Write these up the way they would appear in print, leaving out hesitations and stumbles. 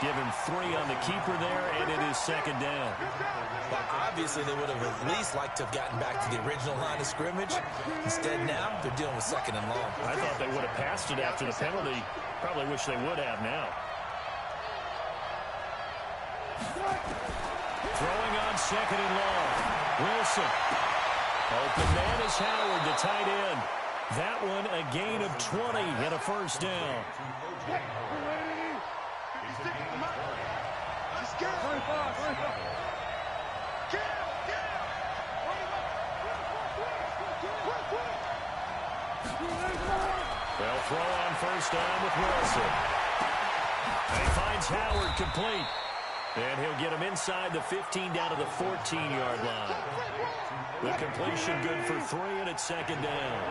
Give him 3 on the keeper there, and it is second down. Well, obviously, they would have at least liked to have gotten back to the original line of scrimmage. Instead, now, they're dealing with second and long. I thought they would have passed it after the penalty. Probably wish they would have now. Throwing on second and long. Wilson. Open man is Howard, the tight end. That one a gain of 20 and a first down. They'll throw on first down with Wilson. And he finds Howard complete. And he'll get him inside the 15 down to the 14-yard line. The completion good for 3, and it's second down.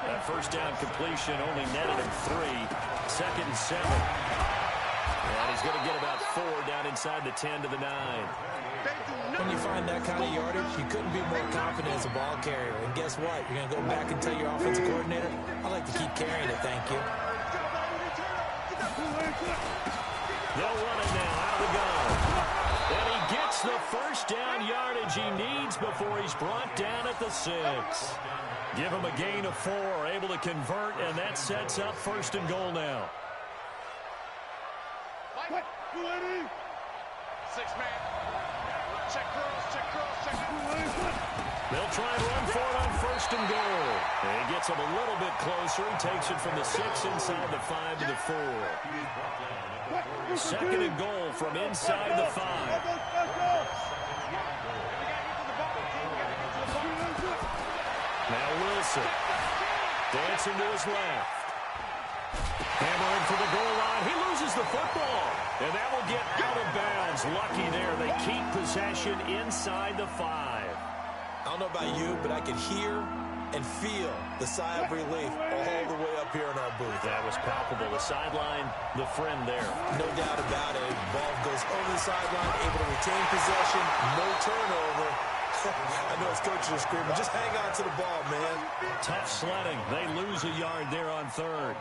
That first down completion only netted him 3. Second and 7. And he's going to get about 4 down inside the 10 to the 9. When you find that kind of yardage, you couldn't be more confident as a ball carrier. And guess what? You're going to go back and tell your offensive coordinator, I'd like to keep carrying it, thank you. They'll run it now out of the gun. And he gets the first down yardage he needs before he's brought down at the 6. Give him a gain of 4, able to convert, and that sets up first and goal now. 6-man. Check cross. They'll try and run for it on first and goal. And he gets him a little bit closer. He takes it from the 6 inside the 5 to the 4. Second and goal from inside the 5. Now Wilson. Dancing to his left. Hammering for the goal line. He loses the football. And that will get out of bounds. Lucky there. They keep possession inside the 5. I don't know about you, but I could hear and feel the sigh of relief all the way up here in our booth. That was palpable. The sideline, the friend there. No doubt about it. Ball goes over the sideline, able to retain possession, no turnover. I know his coaches are screaming, just hang on to the ball, man. Tough sledding. They lose a yard there on third.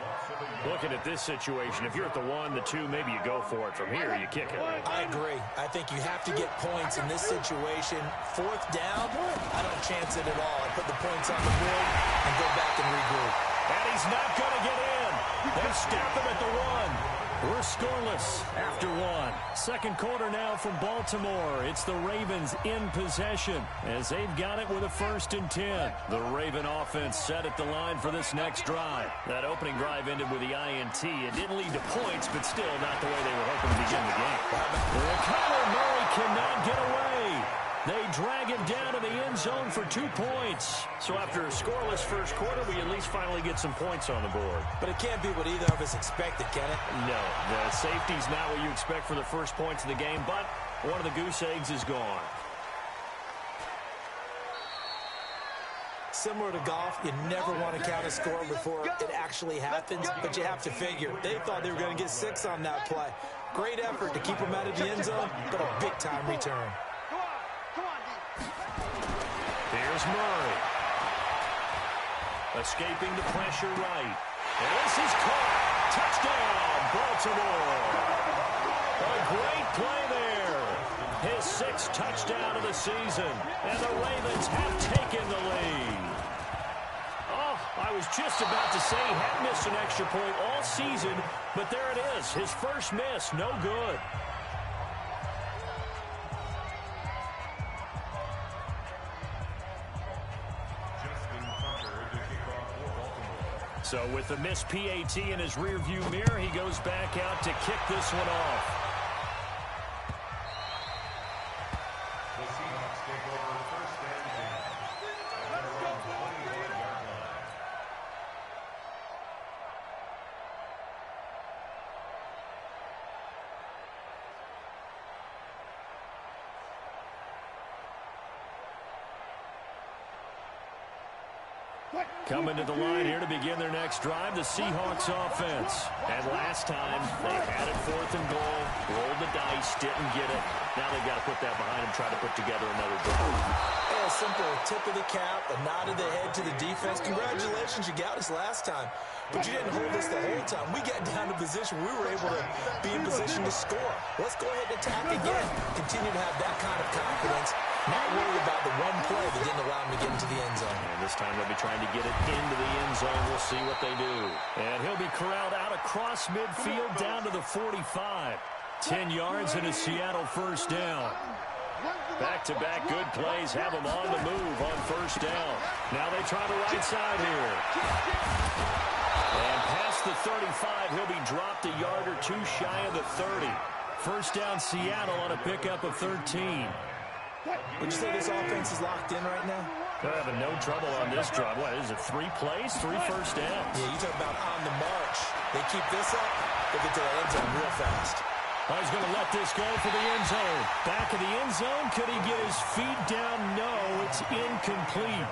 Looking at this situation, if you're at the 1, the 2, maybe you go for it. From here, you kick it. I agree. I think you have to get points in this situation. Fourth down, I don't chance it at all. I put the points on the board and go back and regroup. And he's not going to get in. They stop him at the 1. We're scoreless after 1. Second quarter now from Baltimore. It's the Ravens in possession as they've got it with a 1st and 10. The Raven offense set at the line for this next drive. That opening drive ended with the INT. It didn't lead to points, but still not the way they were hoping to begin the game. Kyler Murray cannot get away. They drag him down to the end zone for 2 points. So after a scoreless first quarter, we at least finally get some points on the board. But it can't be what either of us expected, can it? No, the safety's not what you expect for the first points of the game, but one of the goose eggs is gone. Similar to golf, you never want to count a score before it actually happens, but you have to figure. They thought they were going to get 6 on that play. Great effort to keep them out of the end zone, but a big-time return. Here's Murray. Escaping the pressure right. And this is caught. Touchdown, Baltimore. A great play there. His 6th touchdown of the season. And the Ravens have taken the lead. Oh, I was just about to say he had missed an extra point all season, but there it is. His first miss, no good. So with the missed PAT in his rearview mirror, he goes back out to kick this one off. The Seahawks take over 1st and 10. Coming to the line here to begin their next drive, the Seahawks offense. And last time, they had it 4th and goal, rolled the dice. twice, didn't get it. Now they've got to put that behind them, try to put together another drive. A simple tip of the cap, a nod of the head to the defense. Congratulations, you got us last time. But you didn't hold us the whole time. We got down to position. We were able to be in position to score. Let's go ahead and attack again. Continue to have that kind of confidence. Not worried about the one play that didn't allow him to get into the end zone. And this time they'll be trying to get it into the end zone. We'll see what they do. And he'll be corralled out across midfield down to the 45. 10 yards and a Seattle first down. Back-to-back good plays have them on the move on first down. Now they try the right side here. And past the 35, he'll be dropped a yard or two shy of the 30. First down Seattle on a pickup of 13. Would you say this offense is locked in right now? They're having no trouble on this drive. What is it, 3 plays, 3 first downs? Yeah, you talk about on the march. They keep this up, they get to the end zone real fast. Oh, he's going to let this go for the end zone. Back of the end zone. Could he get his feet down? No, it's incomplete.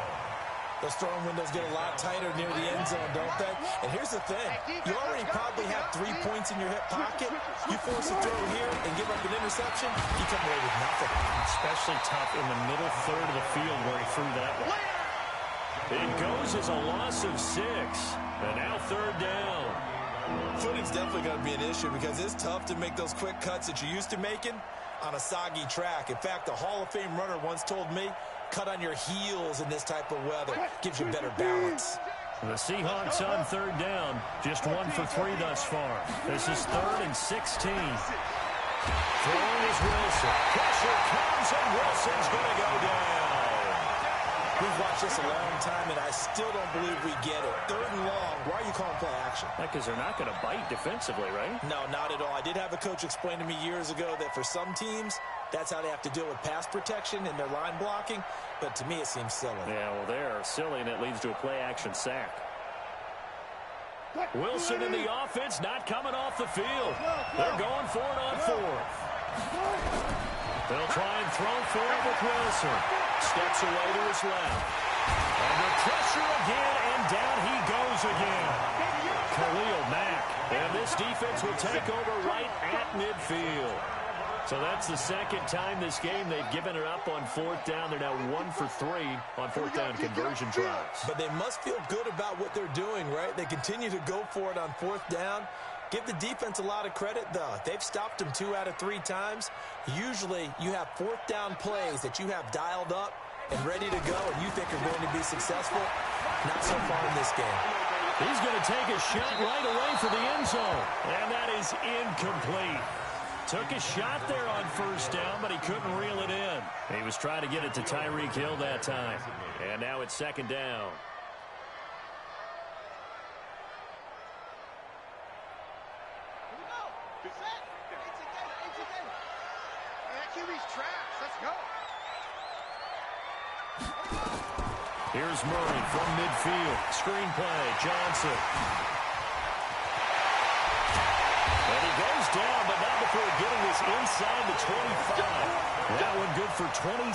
Those throwing windows get a lot tighter near the end zone, don't they? And here's the thing. You already probably have 3 points in your hip pocket. You force a throw here and give up an interception, you come away with nothing. Especially tough in the middle third of the field where he threw that one. It goes as a loss of 6. And now third down. Footing's definitely going to be an issue because it's tough to make those quick cuts that you're used to making on a soggy track. In fact, a Hall of Fame runner once told me, cut on your heels in this type of weather. Gives you better balance. The Seahawks on third down. Just 1 for 3 thus far. This is 3rd and 16. Throwing is Wilson. Pressure comes, and Wilson's going to go down. We've watched this a long time, and I still don't believe we get it. 3rd and long. Why are you calling play action? Because they're not going to bite defensively, right? No, not at all. I did have a coach explain to me years ago that for some teams, that's how they have to deal with pass protection and their line blocking. But to me, it seems silly. Yeah, well, they're silly, and it leads to a play-action sack. Wilson in the offense, not coming off the field. They're going for it on 4th. They'll try and throw for it with Wilson. Steps away to his left. Under pressure again, and down he goes again. Khalil Mack. And this defense will take over right at midfield. So that's the second time this game they've given it up on 4th down. They're now 1 for 3 on 4th down conversion tries. But they must feel good about what they're doing, right? They continue to go for it on 4th down. Give the defense a lot of credit, though. They've stopped them 2 out of 3 times. Usually, you have 4th down plays that you have dialed up and ready to go, and you think are going to be successful. Not so far in this game. He's going to take a shot right away for the end zone, and that is incomplete. Took a shot there on 1st down, but he couldn't reel it in. He was trying to get it to Tyreek Hill that time. And now it's 2nd down. Here's Murray from midfield. Screen play, Johnson. And he goes down, but not before getting this inside the 25. That one good for 26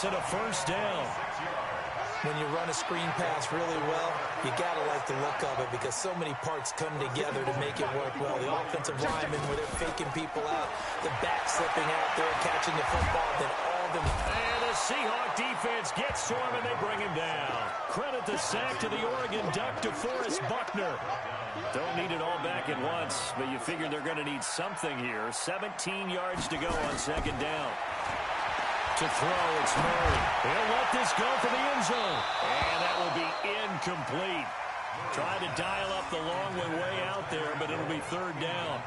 and a first down. When you run a screen pass really well, you got to like the look of it because so many parts come together to make it work well. The offensive linemen where they're faking people out, the back slipping out there, catching the football, then all of them. And the Seahawk defense gets to him, and they bring him down. Credit the sack to the Oregon Duck, DeForest Buckner. Don't need it all back at once, but you figure they're going to need something here. 17 yards to go on 2nd down. To throw, it's Murray. He'll let this go for the end zone. And that will be incomplete. Tried to dial up the long way out there, but it'll be 3rd down.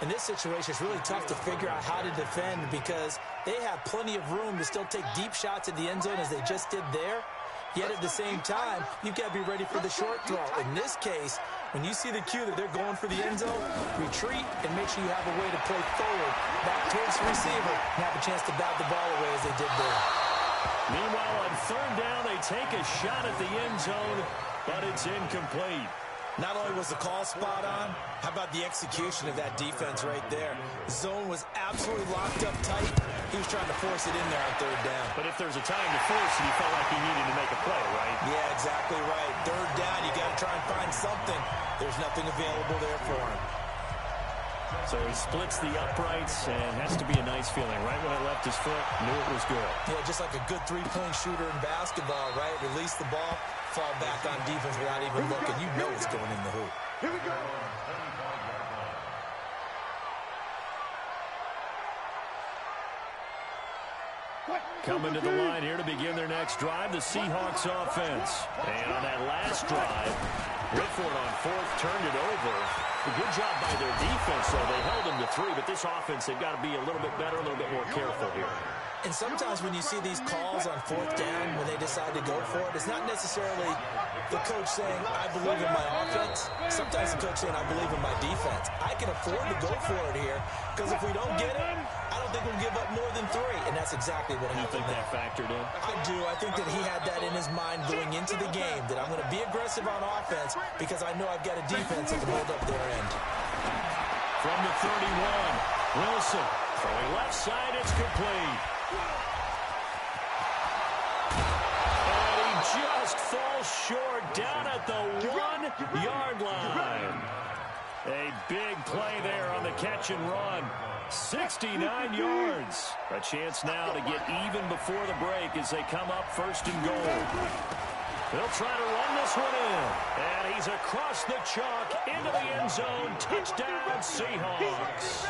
In this situation, it's really tough to figure out how to defend because they have plenty of room to still take deep shots at the end zone as they just did there. Yet at the same time, you've got to be ready for the short throw. In this case, when you see the cue that they're going for the end zone, retreat and make sure you have a way to play forward, back towards the receiver, and have a chance to bat the ball away as they did there. Meanwhile, on 3rd down, they take a shot at the end zone, but it's incomplete. Not only was the call spot on, how about the execution of that defense right there? The zone was absolutely locked up tight. He was trying to force it in there on 3rd down. But if there's a time to force it, he felt like he needed to make a play, right? Yeah, exactly right. 3rd down, you got to try and find something. There's nothing available there for him. So he splits the uprights and has to be a nice feeling. Right when it left his foot, knew it was good. Yeah, just like a good three-point shooter in basketball, right? Release the ball, fall back on defense without even looking. You know it's going in the hoop. Here we go. Coming to the line here to begin their next drive, the Seahawks offense. And on that last drive, Whitford on fourth turned it over. A good job by their defense, though. They held them to 3, but this offense, they've got to be a little bit better, a little bit more careful here. And sometimes when you see these calls on fourth down, when they decide to go for it, it's not necessarily the coach saying, I believe in my offense. Sometimes the coach saying, I believe in my defense. I can afford to go for it here, because if we don't get it, I don't think we'll give up more than 3. And that's exactly what happened. You think that factored in? I do. I think that he had that in his mind going into the game, that I'm going to be aggressive on offense because I know I've got a defense that can hold up their end. From the 31, Wilson throwing left side, it's complete. And he just falls short down at the 1-yard line. A big play there on the catch and run. 69 yards. A chance now to get even before the break as they come up first and goal. They'll try to run this one in. And he's across the chalk into the end zone. Touchdown, Seahawks.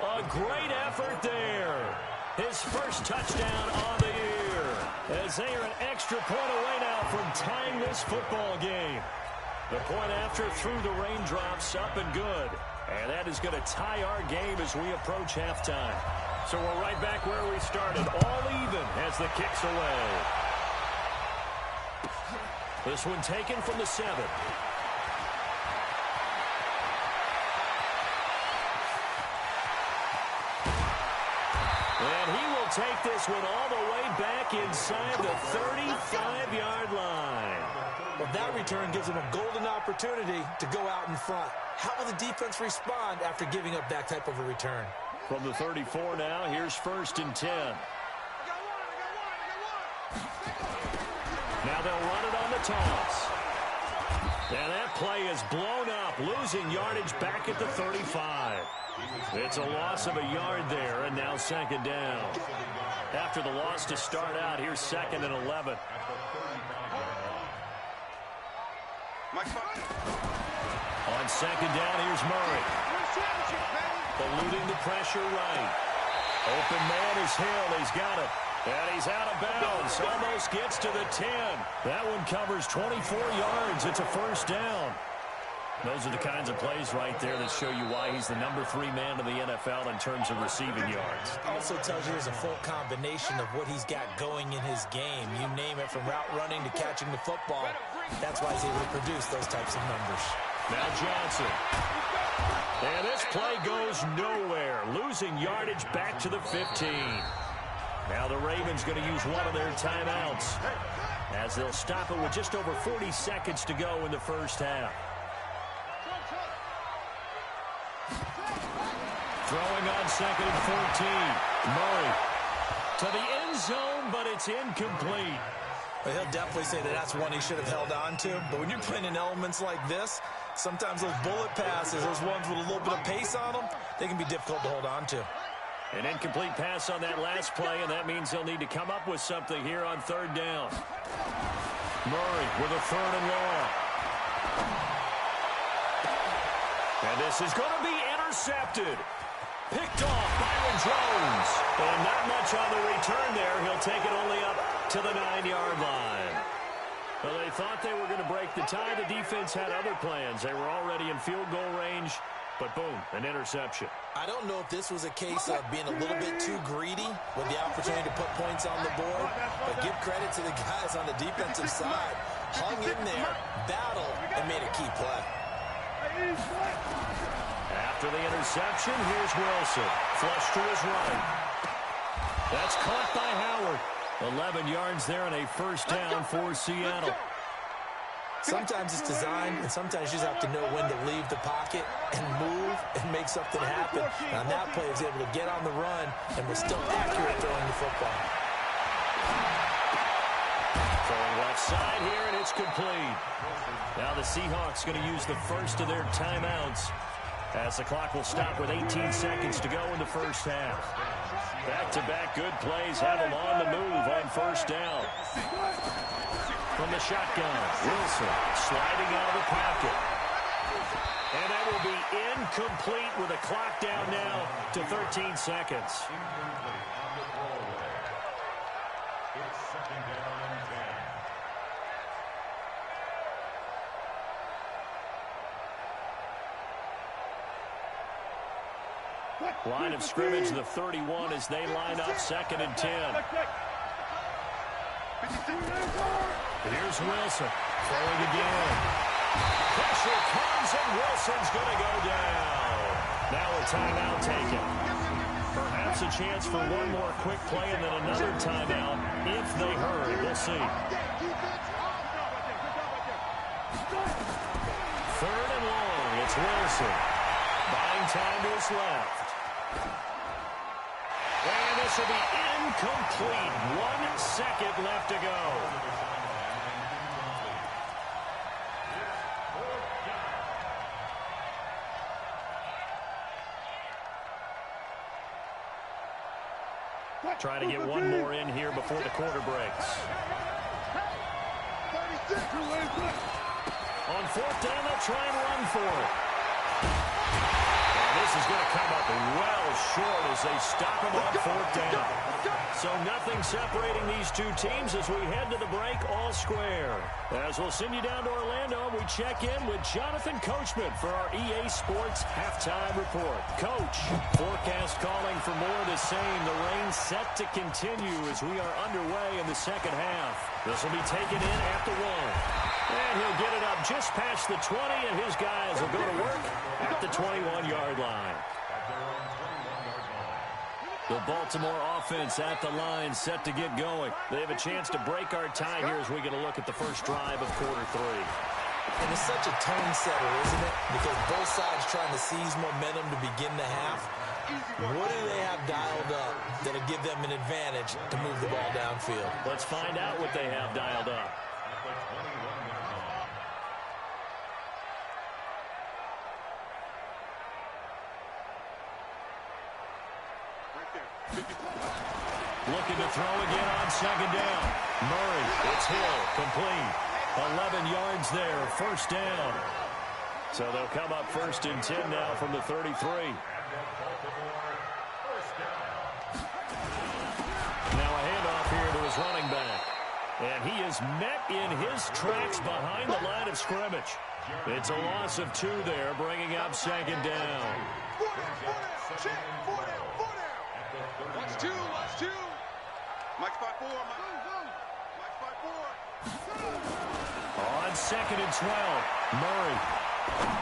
A great effort there. His first touchdown on the year. As they are an extra point away now from tying this football game. The point after through the raindrops, up and good. And that is going to tie our game as we approach halftime. So we're right back where we started. All even as the kick's away. This one taken from the 7. And he will take this one all the way back inside the 35-yard line. Well, that return gives them a golden opportunity to go out in front. How will the defense respond after giving up that type of a return? From the 34 now, here's 1st and 10. Now they'll run it on the toss. And that play is blown up, losing yardage back at the 35. It's a loss of a yard there, and now 2nd down. After the loss to start out, here's 2nd and 11. On 2nd down, here's Murray. Eluding the pressure right. Open man is Hill. He's got it. And he's out of bounds. Almost gets to the 10. That one covers 24 yards. It's a 1st down. Those are the kinds of plays right there that show you why he's the number 3 man in the NFL in terms of receiving yards. Also tells you there's a full combination of what he's got going in his game. You name it, from route running to catching the football. That's why he's able to produce those types of numbers. Now Johnson. And this play goes nowhere. Losing yardage back to the 15. Now the Ravens going to use one of their timeouts, as they'll stop it with just over 40 seconds to go in the first half. Throwing on 2nd and 14. Murray to the end zone, but it's incomplete. Well, he'll definitely say that that's one he should have held on to. But when you're playing in elements like this, sometimes those bullet passes, those ones with a little bit of pace on them, they can be difficult to hold on to. An incomplete pass on that last play, and that means they'll need to come up with something here on 3rd down. Murray with a 3rd and long. And this is going to be intercepted. Picked off Byron Jones. And not much on the return there. He'll take it only up to the 9-yard line. Well, they thought they were going to break the tie. The defense had other plans. They were already in field goal range. But boom, an interception. I don't know if this was a case of being a little bit too greedy with the opportunity to put points on the board, but give credit to the guys on the defensive side. Hung in there, battled, and made a key play. After the interception, here's Wilson. Flush to his right. That's caught by Howard. 11 yards there and a 1st down for Seattle. Sometimes it's designed, and sometimes you just have to know when to leave the pocket and move and make something happen. And on that play, he was able to get on the run and was still accurate throwing the football. Throwing left side here, and it's complete. Now the Seahawks going to use the first of their timeouts as the clock will stop with 18 seconds to go in the first half. Back-to-back good plays have them on the move on first down. From the shotgun, Wilson sliding out of the pocket. And that will be incomplete with a clock down now to 13 seconds. It's second down and 10. Line of scrimmage, the 31 as they line up second and 10. Here's Wilson throwing again. Pressure comes and Wilson's going to go down. Now a timeout taken. Perhaps a chance for one more quick play and then another timeout if they hurry. We'll see. Third and long. It's Wilson. Buying time to his left. And this will be incomplete. 1 second left to go. Trying to get one more in here before the quarter breaks. On fourth down, they'll try and run for it. And this is going to come up well short as they stop him on fourth down. So nothing separating these two teams as we head to the break all square. As we'll send you down to Orlando, we check in with Jonathan Coachman for our EA Sports Halftime Report. Coach, forecast calling for more of the same. The rain set to continue as we are underway in the second half. This will be taken in at the 1. And he'll get it up just past the 20, and his guys will go to work at the 21-yard line. The Baltimore offense at the line, set to get going. They have a chance to break our tie here as we get a look at the first drive of quarter 3. And it's such a tone setter, isn't it? Because both sides trying to seize momentum to begin the half. What do they have dialed up that'll give them an advantage to move the ball downfield? Let's find out what they have dialed up. Looking to throw again on second down. Murray, it's Hill, complete. 11 yards there, first down. So they'll come up first and 10 now from the 33. Now a handoff here to his running back. And he is met in his tracks behind the line of scrimmage. It's a loss of 2 there, bringing up second down. Watch two. Mike spot 4. Mike spot 4. On second and 12, Murray.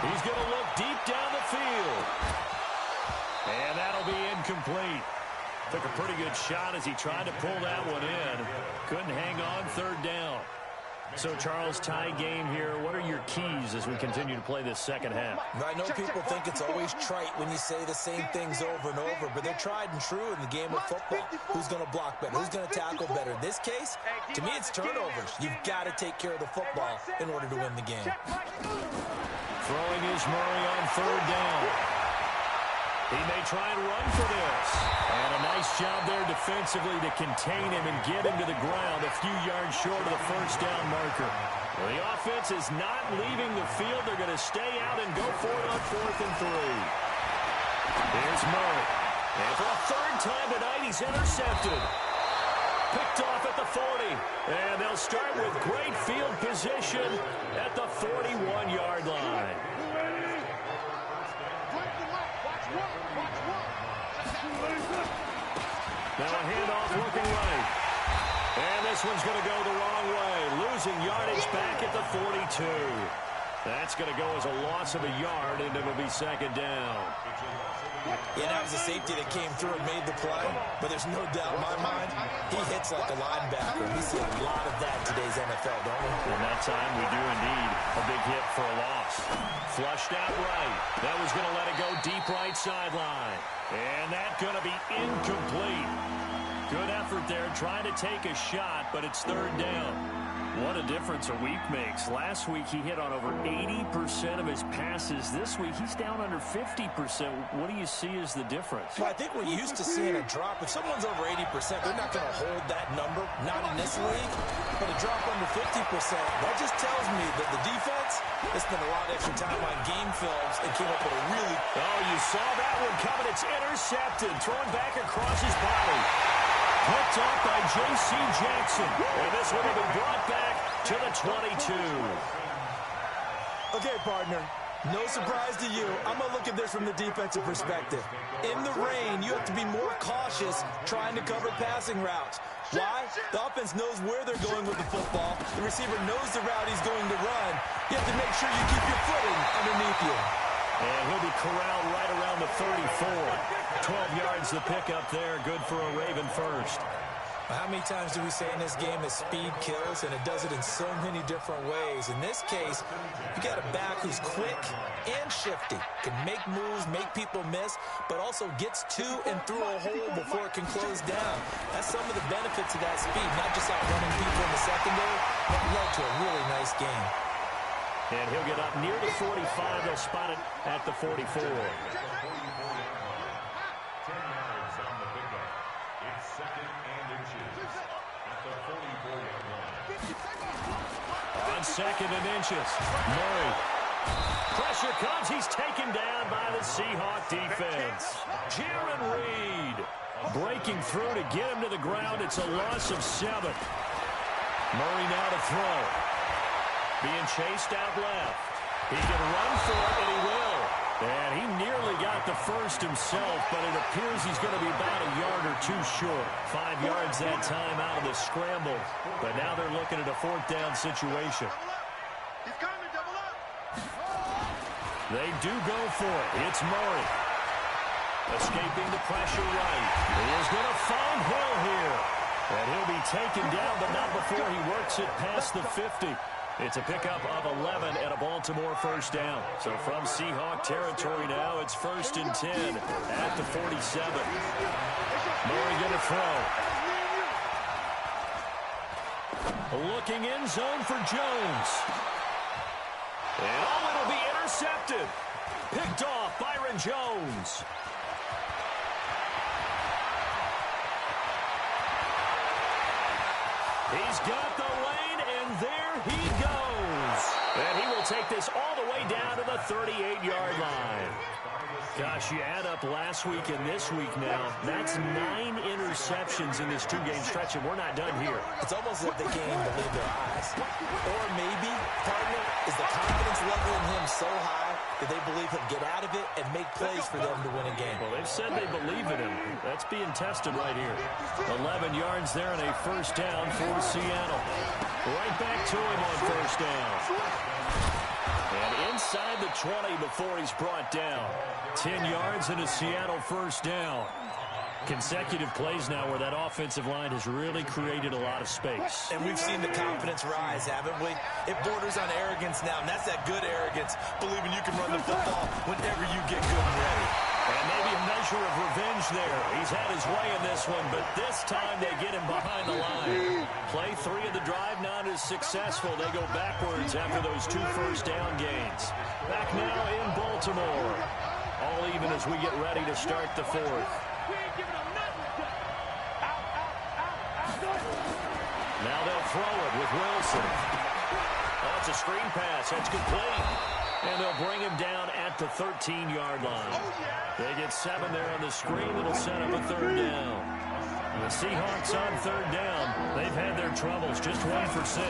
He's going to look deep down the field. And that'll be incomplete. Took a pretty good shot as he tried to pull that one in. Couldn't hang on, third down. So, Charles, tie game here. What are your keys as we continue to play this second half? I know people think it's always trite when you say the same things over and over, but they're tried and true in the game of football. Who's going to block better? Who's going to tackle better? In this case, to me, it's turnovers. You've got to take care of the football in order to win the game. Throwing is Murray on third down. He may try and run for this. And a nice job there defensively to contain him and get him to the ground a few yards short of the first down marker. Well, the offense is not leaving the field. They're going to stay out and go for it on 4th and 3. Here's Murray. And for a third time tonight, he's intercepted. Picked off at the 40. And they'll start with great field position at the 41-yard line. Now a handoff looking right. And this one's going to go the wrong way. Losing yardage back at the 42. That's going to go as a loss of a yard, and it'll be second down. Yeah, that was a safety that came through and made the play, but there's no doubt in my mind, he hits like a linebacker. We see a lot of that in today's NFL, don't we? And that time we do indeed a big hit for a loss. Flushed out right. That was going to let it go deep right sideline. And that's going to be incomplete. Good effort there trying to take a shot, but it's third down. What a difference a week makes. Last week, he hit on over 80% of his passes. This week, he's down under 50%. What do you see as the difference? Well, I think we're used to seeing a drop. If someone's over 80%, they're not going to hold that number, not in this league. But a drop under 50%, that just tells me that the defense has spent a lot of extra time on game films and came up with a really... Oh, you saw that one coming. It's intercepted. Throwing back across his body. Picked off by J.C. Jackson. And this one will be brought back to the 22. Okay, partner. No surprise to you. I'm going to look at this from the defensive perspective. In the rain, you have to be more cautious trying to cover passing routes. Why? The offense knows where they're going with the football. The receiver knows the route he's going to run. You have to make sure you keep your footing underneath you. And he'll be corralled right around the 34. 12 yards to pick up there. Good for a Raven first. How many times do we say in this game that speed kills, and it does it in so many different ways? In this case, you got a back who's quick and shifty, can make moves, make people miss, but also gets to and through a hole before it can close down. That's some of the benefits of that speed, not just outrunning people in the secondary, but led to a really nice game. And he'll get up near the 45. They'll spot it at the 44. 10 yards on the pickup. It's second and inches at the 44-yard line. On second and inches, Murray. Pressure comes. He's taken down by the Seahawk defense. Jaron Reed breaking through to get him to the ground. It's a loss of 7. Murray now to throw. Being chased out left. He can run for it, and he will. And he nearly got the first himself, but it appears he's going to be about a yard or two short. 5 yards that time out of the scramble. But now they're looking at a 4th down situation. He's coming, double up. They do go for it. It's Murray. Escaping the pressure right. He is going to find Hill here. And he'll be taken down, but not before he works it past the 50. It's a pickup of 11 and a Baltimore first down. So from Seahawk territory now, it's 1st and 10 at the 47. Murray going to throw. Looking in zone for Jones. And it'll be intercepted. Picked off Byron Jones. He's got the lane, and there he goes. And he will take this all the way down to the 38-yard line. Gosh, you add up last week and this week now, that's 9 interceptions in this 2-game stretch, and we're not done here. It's almost like they can't even believe their eyes. Or maybe, partner, is the confidence level in him so high that they believe he'll get out of it and make plays for them to win a game. Well, they've said they believe in him. That's being tested right here. 11 yards there and a first down for Seattle. Right back to him on first down. And inside the 20 before he's brought down. 10 yards and a Seattle first down. Consecutive plays now where that offensive line has really created a lot of space. And we've seen the confidence rise, haven't we? It borders on arrogance now, and that's that good arrogance, believing you can run the football whenever you get good and ready. And maybe a measure of revenge there. He's had his way in this one, but this time they get him behind the line. Play 3 of the drive not as successful. They go backwards after those 2 first down gains. Back now in Baltimore. All even as we get ready to start the 4th. Now they'll throw it with Wilson. Oh, it's a screen pass. That's complete. And they'll bring him down at the 13-yard line. They get 7 there on the screen. It'll set up a 3rd down. The Seahawks on 3rd down. They've had their troubles. Just 1 for 6.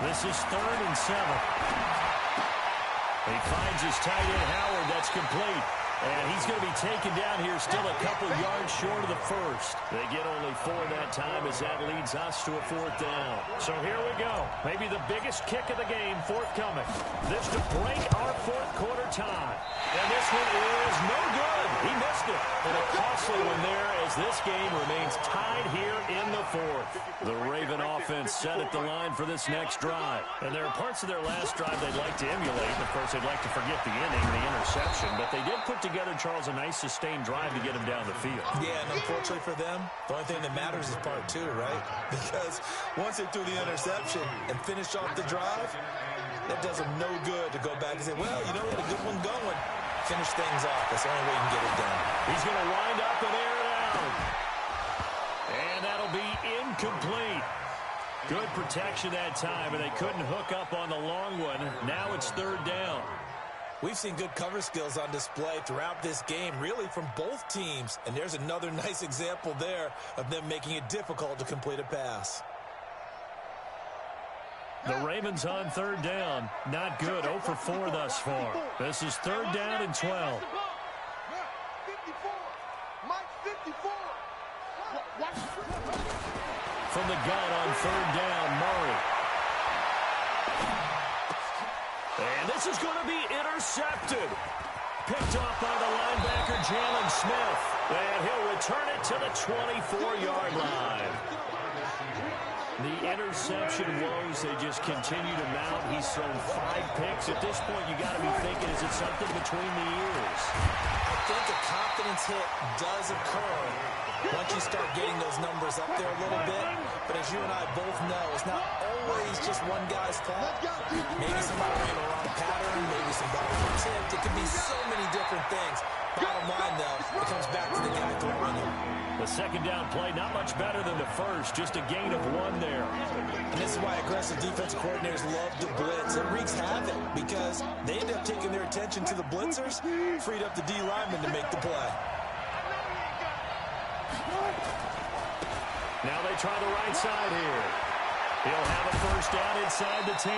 This is 3rd and 7. He finds his tight end, Howard. That's complete. And he's going to be taken down here still a couple yards short of the first. They get only 4 that time as that leads us to a 4th down. So here we go. Maybe the biggest kick of the game forthcoming. This to break our 4th quarter tie. And this one is no good. He missed it. And a costly one there as as this game remains tied here in the fourth. The Raven offense set at the line for this next drive. And there are parts of their last drive they'd like to emulate. Of course, they'd like to forget the inning, the interception. But they did put together, Charles, a nice sustained drive to get him down the field. Yeah, and unfortunately for them, the only thing that matters is part two, right? Because once they threw the interception and finished off the drive, that does them no good to go back and say, well, you know, we had a good one going. Finish things off. That's the only way you can get it done. He's going to wind up and air it out. And that'll be incomplete. Good protection that time, and they couldn't hook up on the long one. Now it's third down. We've seen good cover skills on display throughout this game, really from both teams. And there's another nice example there of them making it difficult to complete a pass. The Ravens on third down. Not good. 0 for 4 thus far. This is third down and 12. 54. Mike 54. From the gun on third down, Murray. And this is going to be intercepted. Picked off by the linebacker, Jalen Smith. And he'll return it to the 24-yard line. The interception woes, they just continue to mount. He's thrown 5 picks. At this point, you got to be thinking, is it something between the ears? I think a confidence hit does occur once you start getting those numbers up there a little bit. But as you and I both know, it's not always just one guy's fault. Maybe somebody ran a wrong pattern. Maybe somebody was tipped. It could be so many different things. Bottom line, though, it comes back to the guy throwing them. The second down play, not much better than the first. Just a gain of 1 there. And this is why aggressive defensive coordinators love to blitz. It wreaks havoc because they end up taking their attention to the blitzers, freed up the D lineman to make the play. Now they try the right side here. He'll have a first down inside the 10.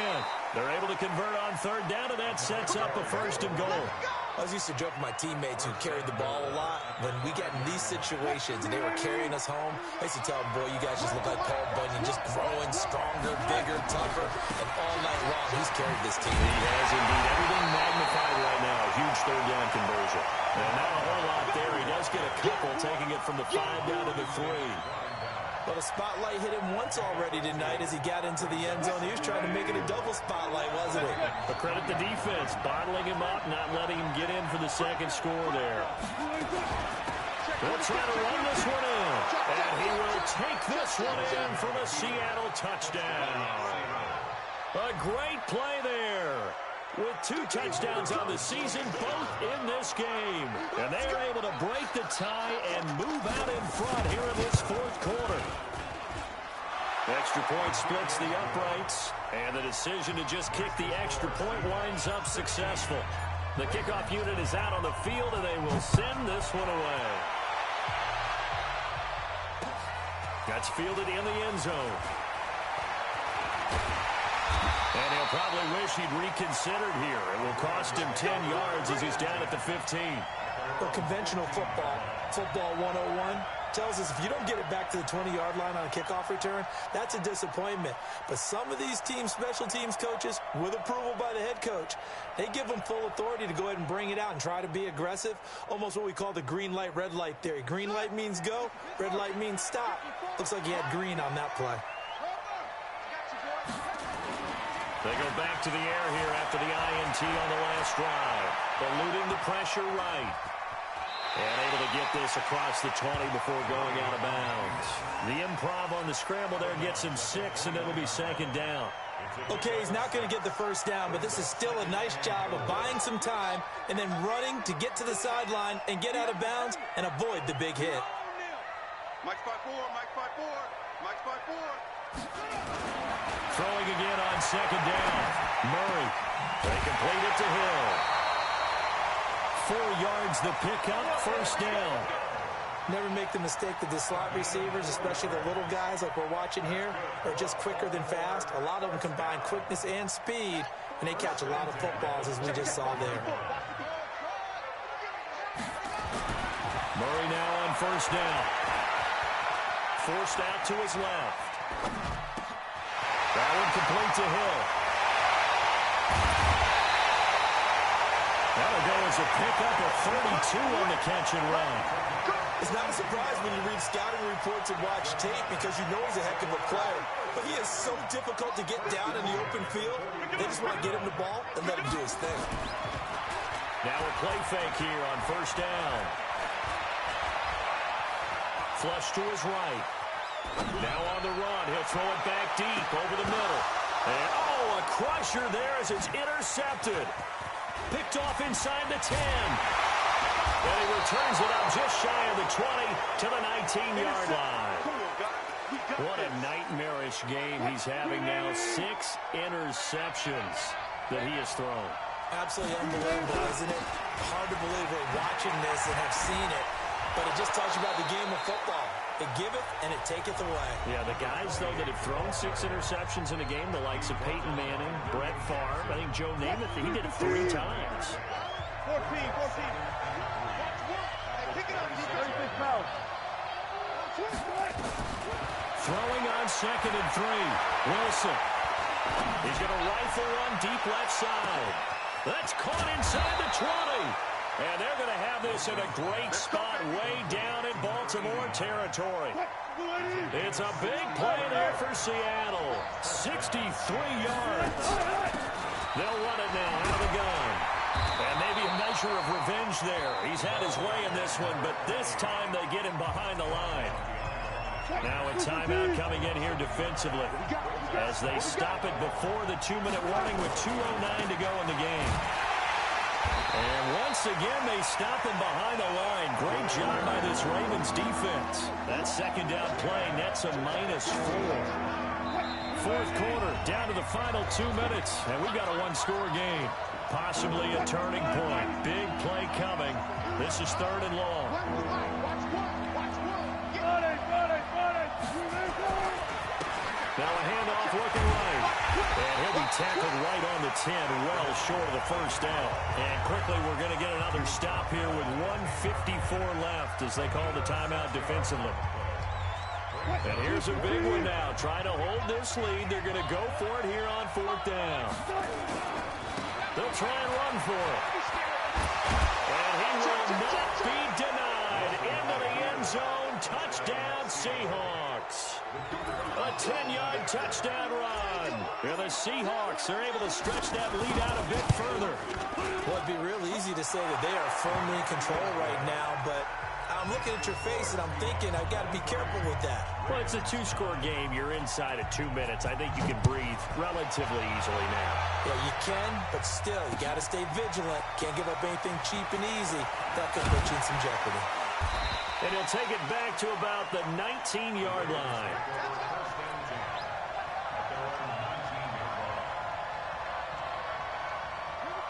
They're able to convert on third down, and that sets up a first and goal. I was used to joke with my teammates who carried the ball a lot. When we got in these situations and they were carrying us home, I used to tell them, boy, you guys just look like Paul Bunyan, just growing stronger, bigger, tougher, and all night long he's carried this team. He has indeed. Everything magnified right now. Huge third down conversion. And not a whole lot there. He does get a couple, taking it from the 5 down to the 3. Well, the spotlight hit him once already tonight as he got into the end zone. He was trying to make it a double spotlight, wasn't it? But credit the defense, bottling him up, not letting him get in for the second score there. They'll try to run this one in. And he will take this one in for the Seattle touchdown. A great play there. With 2 touchdowns on the season, both in this game. And they are able to break the tie and move out in front here in this fourth quarter. Extra point splits the uprights, and the decision to just kick the extra point winds up successful. The kickoff unit is out on the field, and they will send this one away. That's fielded in the end zone. And he'll probably wish he'd reconsidered here. It will cost him 10 yards as he's down at the 15. Well, conventional football 101, tells us if you don't get it back to the 20-yard line on a kickoff return, that's a disappointment. But some of these teams, special teams coaches, with approval by the head coach, they give them full authority to go ahead and bring it out and try to be aggressive, almost what we call the green light, red light theory. Green light means go, red light means stop. Looks like he had green on that play. They go back to the air here after the INT on the last drive. Eluding the pressure right. And able to get this across the 20 before going out of bounds. The improv on the scramble there gets him 6, and it'll be second down. Okay, he's not going to get the first down, but this is still a nice job of buying some time and then running to get to the sideline and get out of bounds and avoid the big hit. Mike 5-4, Mike 5-4, Mike 5-4. Throwing again on second down. Murray. They complete it to Hill. 4 yards the pickup, first down. Never make the mistake that the slot receivers, especially the little guys like we're watching here, are just quicker than fast. A lot of them combine quickness and speed, and they catch a lot of footballs, as we just saw there. Murray now on first down. Forced out to his left. That one complete to Hill. That'll go as a pickup of 32 on the catch and run. It's not a surprise when you read scouting reports and watch tape because you know he's a heck of a player. But he is so difficult to get down in the open field. They just want to get him the ball and let him do his thing. Now a play fake here on first down. Flush to his right. Now on the run. He'll throw it back deep over the middle. And, a crusher there as it's intercepted. Picked off inside the 10. And he returns it up just shy of the 20 to the 19-yard line. What a nightmarish game he's having now. 6 interceptions that he has thrown. Absolutely unbelievable, isn't it? Hard to believe we're watching this and have seen it. But it just tells you about the game of football. It giveth and it taketh away. Yeah, the guys, though, that have thrown 6 interceptions in a game, the likes of Peyton Manning, Brett Favre, I think Joe Namath, he did it 3 times. 14. Throwing on 2nd and 3. Wilson. He's going to rifle one deep left side. That's caught inside the 20. And they're going to have this in a great spot way down in Baltimore territory. It's a big play there for Seattle. 63 yards. They'll run it now out of the gun. And maybe a measure of revenge there. He's had his way in this one, but this time they get him behind the line. Now a timeout coming in here defensively as they stop it before the 2-minute warning with 2:09 to go in the game. And once again, they stop him behind the line. Great job by this Ravens defense. That second down play nets a -4. Fourth quarter, down to the final 2 minutes, and we've got a 1-score game. Possibly a turning point. Big play coming. This is 3rd and long. Now a handoff looking right. And he'll be tackled right on the 10, well short of the first down. And quickly we're going to get another stop here with 1:54 left as they call the timeout defensively. And here's a big one now. Trying to hold this lead. They're going to go for it here on 4th down. They'll try and run for it. And he will not be denied. Into the end zone. Touchdown, Seahawks. A 10-yard touchdown run. And the Seahawks are able to stretch that lead out a bit further. Well, it'd be real easy to say that they are firmly in control right now, but I'm looking at your face and I'm thinking I've got to be careful with that. Well, it's a 2-score game. You're inside at 2 minutes. I think you can breathe relatively easily now. Yeah, you can, but still, you got to stay vigilant. Can't give up anything cheap and easy. That could put you in some jeopardy. And he'll take it back to about the 19-yard line.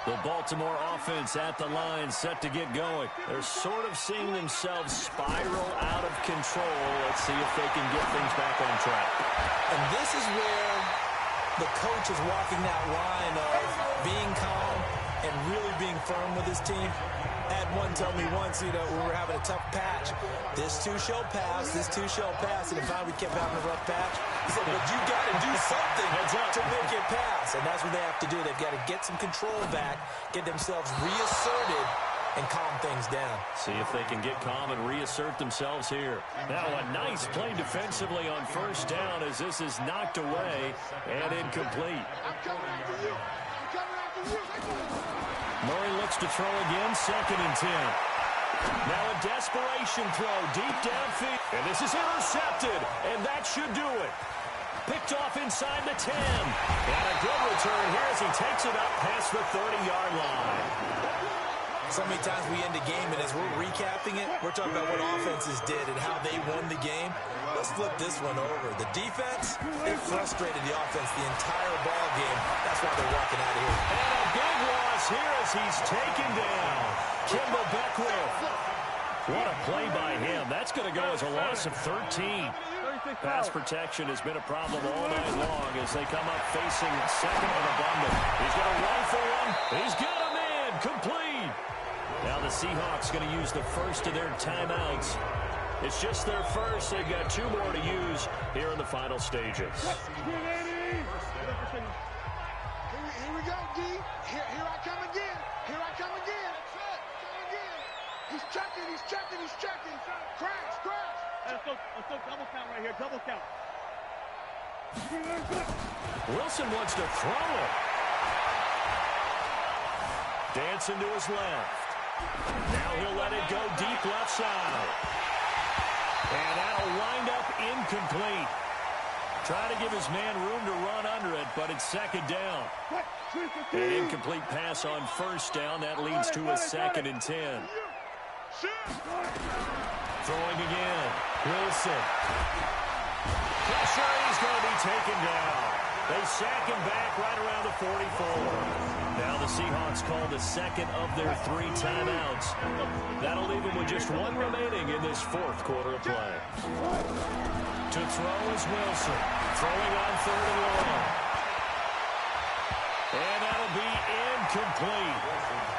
The Baltimore offense at the line, set to get going. They're sort of seeing themselves spiral out of control. Let's see if they can get things back on track. And this is where the coach is walking that line of being calm and really being firm with his team. I had one tell me once, we were having a tough patch. This too shall pass, this too shall pass. And if we kept having a rough patch, he said, but you got to do something to make it pass. And that's what they have to do. They've got to get some control back, get themselves reasserted, and calm things down. See if they can get calm and reassert themselves here. Now a nice play defensively on first down as this is knocked away and incomplete. Murray looks to throw again, 2nd and 10. Now a desperation throw deep downfield. And this is intercepted, and that should do it. Picked off inside the 10. And a good return here as he takes it up past the 30-yard line. So many times we end a game, and as we're recapping it, we're talking about what offenses did and how they won the game. Let's flip this one over. The defense, it frustrated the offense the entire ball game. That's why they're walking out of here. And a big loss here as he's taken down. Kimball Beckwith. What a play by him. That's going to go as a loss of 13. Pass protection has been a problem all night long as they come up facing 2nd and abundant. He's going to rifle one. He's got him in. Complete. Now the Seahawks going to use the first of their timeouts. It's just their first. They've got 2 more to use here in the final stages. Here we we go, D. Here I come again. Here I come again. Come again. He's checking. Crash. Let's go double count right here. Double count. Wilson wants to throw it. Dancing to his left. Now he'll let it go deep left side. And that'll wind up incomplete. Trying to give his man room to run under it, but it's second down. An incomplete pass on first down. That leads to a 2nd and 10. Throwing again. Wilson. Pressure. He's going to be taken down. They sack him back right around the 44. Now the Seahawks call the second of their 3 timeouts. That'll leave them with just 1 remaining in this 4th quarter of play. To throw is Wilson. Throwing on 3rd and long. And that'll be incomplete.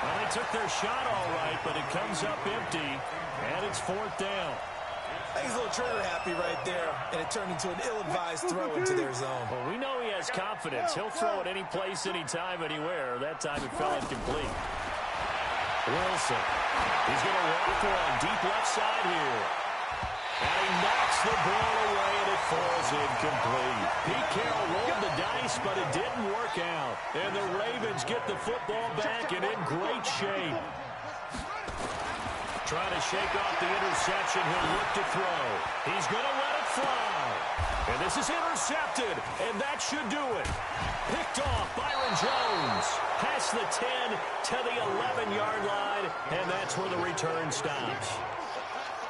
Well, they took their shot all right, but it comes up empty, and it's 4th down. I think he's a little trigger happy right there, and it turned into an ill-advised throw into their zone. Well, we know he has confidence. He'll throw it any place, anytime, anywhere. That time it fell incomplete. Wilson. He's going to walk one deep left side here. And he knocks the ball away, and it falls incomplete. Pete Carroll rolled the dice, but it didn't work out. And the Ravens get the football back and in great shape. Trying to shake off the interception. He'll look to throw. He's going to let it fly. And this is intercepted, and that should do it. Picked off Byron Jones. Past the 10 to the 11-yard line, and that's where the return stops.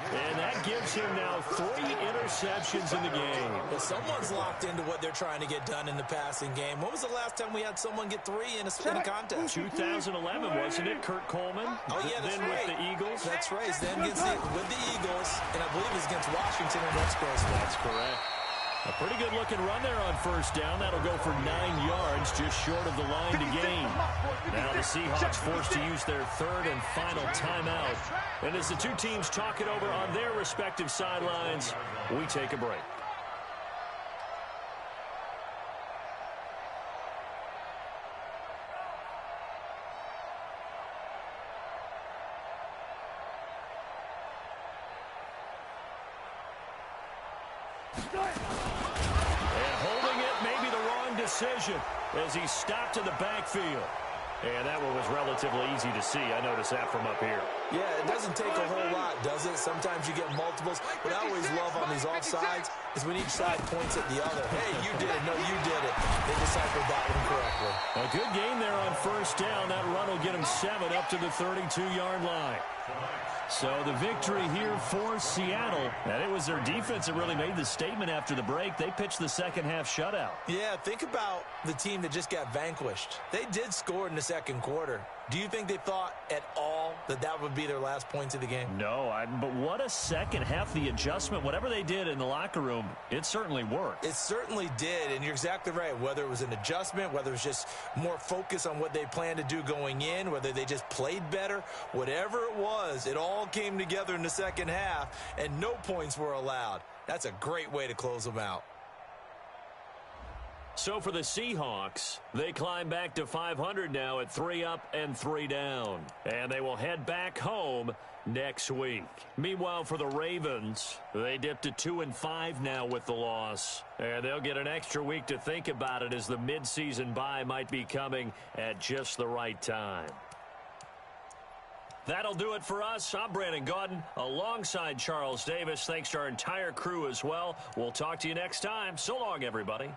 And that gives him now 3 interceptions in the game. Well, someone's locked into what they're trying to get done in the passing game. When was the last time we had someone get 3 in a contest? 2011, wasn't it? Kurt Coleman. Oh, yeah, that's then right. with the Eagles. That's right. Then with the Eagles, and I believe it's against Washington or next Gross. That's correct. A pretty good-looking run there on first down. That'll go for 9 yards, just short of the line to gain. Now the Seahawks forced to use their 3rd and final timeout. And as the 2 teams talk it over on their respective sidelines, we take a break. And holding it may be the wrong decision as he stopped in the backfield. And that one was relatively easy to see. I noticed that from up here. Yeah, it doesn't take a whole lot, does it? Sometimes you get multiples. What I always love on these offsides is when each side points at the other. Hey, you did it. No, you did it. They deciphered that one correctly. A good game there on first down. That run will get him 7 up to the 32-yard line. So the victory here for Seattle. And it was their defense that really made the statement after the break. They pitched the second-half shutout. Yeah, think about the team that just got vanquished. They did score in the second quarter. Do you think they thought at all that that would be their last points of the game? No, but what a second half. The adjustment, whatever they did in the locker room, it certainly worked. It certainly did, and you're exactly right. Whether it was an adjustment, whether it was just more focus on what they planned to do going in, whether they just played better, whatever it was, it all came together in the second half, and no points were allowed. That's a great way to close them out. So for the Seahawks, they climb back to 500 now at 3 up and 3 down. And they will head back home next week. Meanwhile, for the Ravens, they dipped to 2-5 now with the loss. And they'll get an extra week to think about it as the midseason bye might be coming at just the right time. That'll do it for us. I'm Brandon Gaudin alongside Charles Davis. Thanks to our entire crew as well. We'll talk to you next time. So long, everybody.